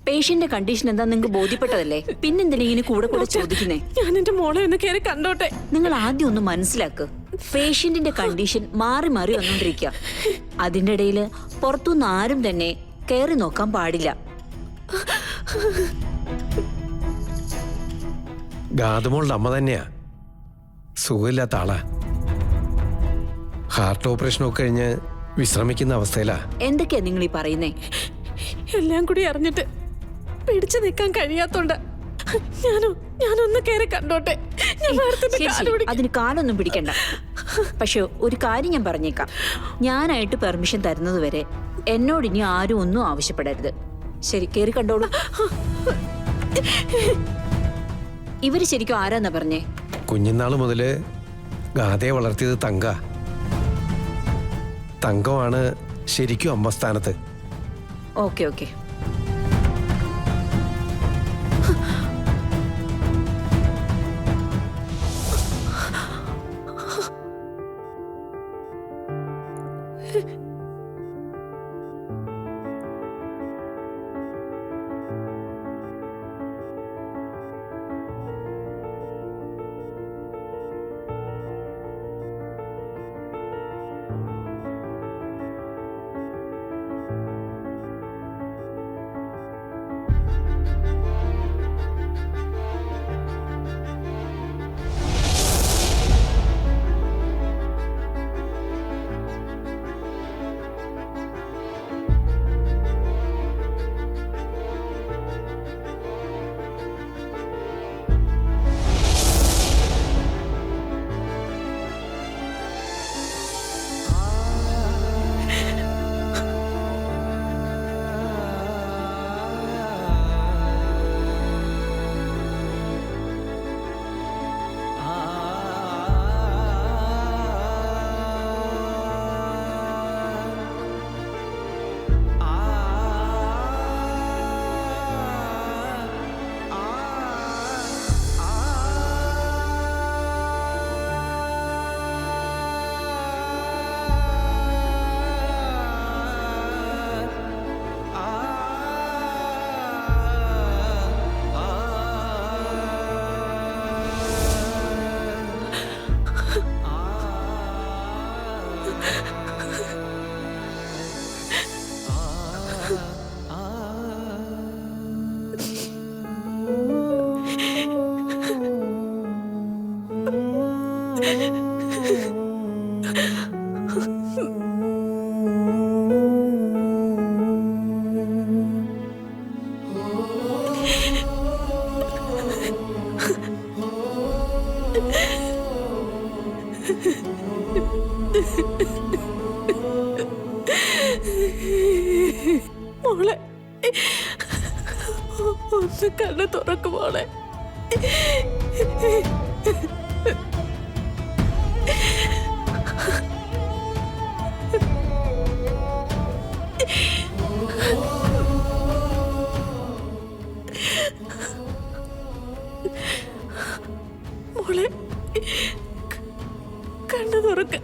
പേഷ്യന്റെ condition എന്താ നിങ്ങൾക്ക് ബോധ്യപ്പെട്ടതല്ലേ? പിന്നെന്തിനാ ഇങ്ങനെ കൂടെ കൂടെ ചോദിക്കുന്നേ? ഞാൻ എന്റെ മോളെ ഒന്ന് കയറി കണ്ടോട്ടെ. നിങ്ങൾ ആദ്യം ഒന്ന് മനസ്സിലാക്ക്. പേഷ്യന്റിന്റെ കണ്ടീഷൻ മാറി മാറി വന്നോണ്ടിരിക്കുക. അതിന്റെ ഇടയില് പുറത്തുനിന്ന് ആരും തന്നെ കയറി നോക്കാൻ പാടില്ല. ഗാതുമോളുടെ അമ്മ തന്നെയാ, സുഖമില്ലാത്ത ആളാ. ഹാർട്ട് ഓപ്പറേഷൻ ഒക്കെ കഴിഞ്ഞ് വിശ്രമിക്കുന്ന അവസ്ഥയിലാ. എന്തൊക്കെയാ നിങ്ങൾ ഈ പറയുന്നേ? എല്ലാം കൂടി അറിഞ്ഞിട്ട് പിടിച്ചു നിൽക്കാൻ കഴിയാത്തോണ്ട ഞാനൊന്ന് കയറി കണ്ടോട്ടെ. അതിന് കാലൊന്നും പിടിക്കണ്ട. പക്ഷെ ഒരു കാര്യം ഞാൻ പറഞ്ഞേക്കാം, ഞാനായിട്ട് പെർമിഷൻ തരുന്നത് വരെ എന്നോട് ഇനി ആരും ഒന്നും ആവശ്യപ്പെടരുത്. ശരി, കയറി കണ്ടോളൂ. ഇവര് ശരിക്കും ആരാന്നാ പറഞ്ഞേ? കുഞ്ഞുനാള് മുതല് ഗാഥയെ വളർത്തിയത് തങ്കമാണ് ശരിക്കും അമ്മ സ്ഥാനത്ത്. Okay okay. മോളെ ഒന്ന് കണ്ണ് തുറക്കും മോളെ. മോളെ കണ്ണ് തുറക്ക.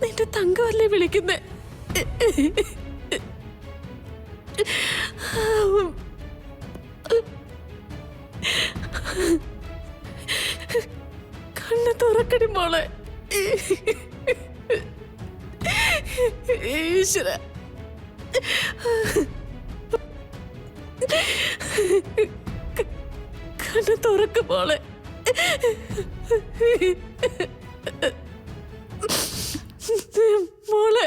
നിന്റെ തങ്കമല്ലേ വിളിക്കുന്നേ? കണ്ണ് തുറക്കടി മോളെ. ഈശ്വര, കണ്ണ് തുറക്ക് മോളെ. മോളെ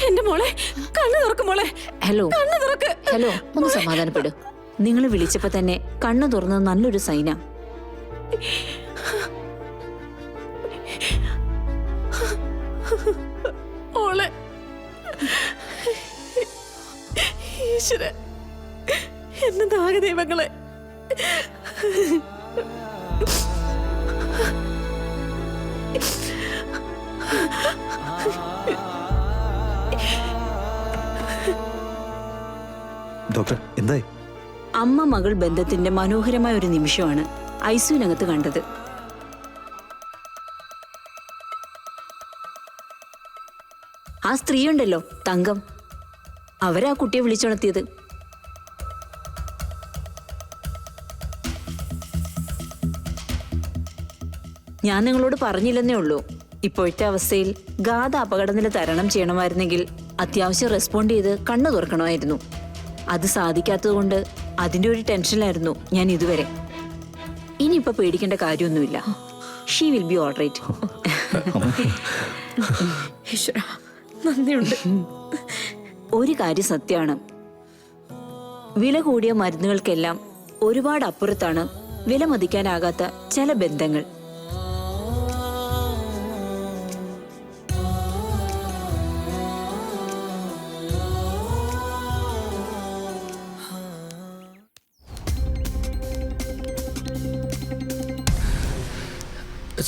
എന്റെ മോളെ കണ്ണു തുറക്കും മോളെ. ഹലോ കണ്ണു തുറക്ക്. ഹലോ, ഒന്ന് സമാധാനപ്പെടു. നിങ്ങൾ വിളിച്ചപ്പോ തന്നെ കണ്ണു തുറന്നത് നല്ലൊരു സൈനാ. മോളെ ഈശ്വര എന്നെ നാഗദൈവങ്ങളെ. ഡോക്ടർ എന്തായി? അമ്മ മകൾ ബന്ധത്തിന്റെ മനോഹരമായ ഒരു നിമിഷമാണ് ഐസിയുനകത്ത് കണ്ടത്. ആ സ്ത്രീയുണ്ടല്ലോ തങ്കം, അവരാ കുട്ടിയെ വിളിച്ചുണർത്തിയത്. ഞാൻ നിങ്ങളോട് പറഞ്ഞില്ലെന്നേ ഉള്ളൂ, ഇപ്പോഴത്തെ അവസ്ഥയിൽ ഗാഥ അപകടനില തരണം ചെയ്യണമായിരുന്നെങ്കിൽ അത്യാവശ്യം റെസ്പോണ്ട് ചെയ്ത് കണ്ണു തുറക്കണമായിരുന്നു. അത് സാധിക്കാത്തതുകൊണ്ട് അതിന്റെ ഒരു ടെൻഷനിലായിരുന്നു ഞാൻ ഇതുവരെ. ഇനിയിപ്പോ പേടിക്കേണ്ട കാര്യമൊന്നുമില്ല. She will be all right. ഈശ്വര നന്ദിയുണ്ട്. ഒരു കാര്യം സത്യമാണ്, വില കൂടിയ മരുന്നുകൾക്കെല്ലാം ഒരുപാട് അപ്പുറത്താണ് വില മതിക്കാനാകാത്ത ചില ബന്ധങ്ങൾ.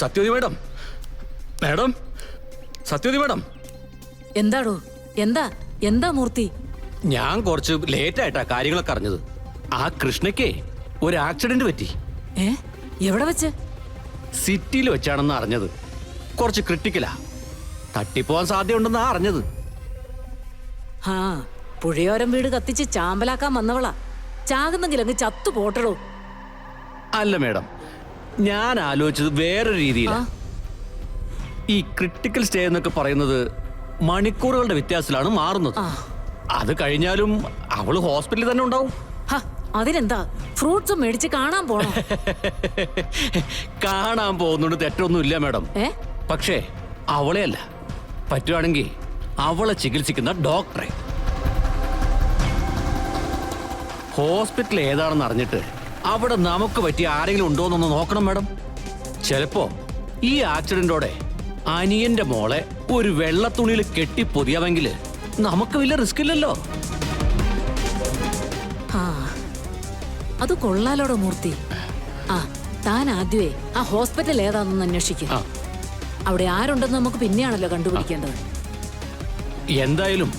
Sathyavathi madam, madam, Sathyavathi madam, എന്താടോ? എന്താ എന്താ മൂർത്തി? ഞാൻ കുറച്ച് ലേറ്റ് ആയിട്ടാ കാര്യങ്ങളൊക്കെ അറിഞ്ഞത്. ആ കൃഷ്ണയ്ക്ക് ഒരു ആക്സിഡന്റ് പറ്റി. എവിടെ വെച്ച്? സിറ്റിയിൽ വെച്ചാണെന്ന് അറിഞ്ഞത്. കുറച്ച് ക്രിട്ടിക്കലാ, തട്ടിപ്പോവാൻ സാധ്യതയുണ്ടെന്നാ അറിഞ്ഞത്. ആ പുഴയോരം വീട് കത്തിച്ച് ചാമ്പലാക്കാൻ വന്നവളാ. ചാകുന്നെങ്കിൽ അങ്ങ് ചത്തു പോട്ടടോ. അല്ല മാഡം, ഞാൻ ആലോചിച്ചത് വേറൊരു രീതിയിലാ. ഈ ക്രിട്ടിക്കൽ സ്റ്റേ എന്നൊക്കെ പറയുന്നത് മണിക്കൂറുകളുടെ വ്യത്യാസത്തിലാണ് മാറുന്നത്. അത് കഴിഞ്ഞാലും അവള് ഹോസ്പിറ്റലിൽ തന്നെ ഉണ്ടാവും. അതിനെന്താ, ഫ്രൂട്ട്സും മേടിച്ച് കാണാൻ പോണോ? കാണാൻ പോകുന്നുണ്ട്, തെറ്റൊന്നും ഇല്ല മാഡം. പക്ഷേ അവളെ അല്ല, പറ്റുവാണെങ്കിൽ അവളെ ചികിത്സിക്കുന്ന ഡോക്ടറെ. ഹോസ്പിറ്റൽ ഏതാണെന്ന് അറിഞ്ഞിട്ട് അവിടെ നമുക്ക് പറ്റിയ ആരെങ്കിലും ഉണ്ടോന്നൊന്ന് നോക്കണം മാഡം. ചിലപ്പോ ഈ ആക്സിഡന്റോടെ അനിയന്റെ മോളെ ഒരു വെള്ളത്തുണിയിൽ കെട്ടി പൊതിയാമെങ്കിൽ നമുക്ക് വലിയ റിസ്ക് ഇല്ലല്ലോ. അത് കൊള്ളാലോടോ മൂർത്തി. താൻ ആദ്യമേ ആ ഹോസ്പിറ്റൽ ഏതാണെന്ന് അന്വേഷിക്കും. അവിടെ ആരുണ്ടെന്ന് നമുക്ക് പിന്നെയാണല്ലോ കണ്ടുപിടിക്കേണ്ടത്. എന്തായാലും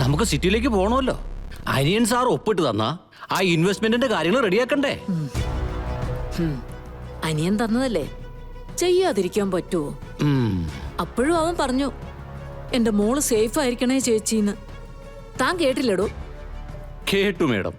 നമുക്ക് സിറ്റിയിലേക്ക് പോകണമല്ലോ. അനിയൻ സാർ ഒപ്പിട്ട് തന്നാ ആ ഇൻവെസ്റ്റ്മെന്റിന്റെ കാര്യങ്ങൾ റെഡിയാക്കണ്ടേ? അനിയൻ തന്നതല്ലേ, ചെയ്യാതിരിക്കാൻ പറ്റുമോ? അപ്പോഴും അവൻ പറഞ്ഞു എന്റെ മോള് സേഫ് ആയിരിക്കണേ ചേച്ചിന്ന്. താൻ കേട്ടില്ലടോ? കേട്ടു മേഡം.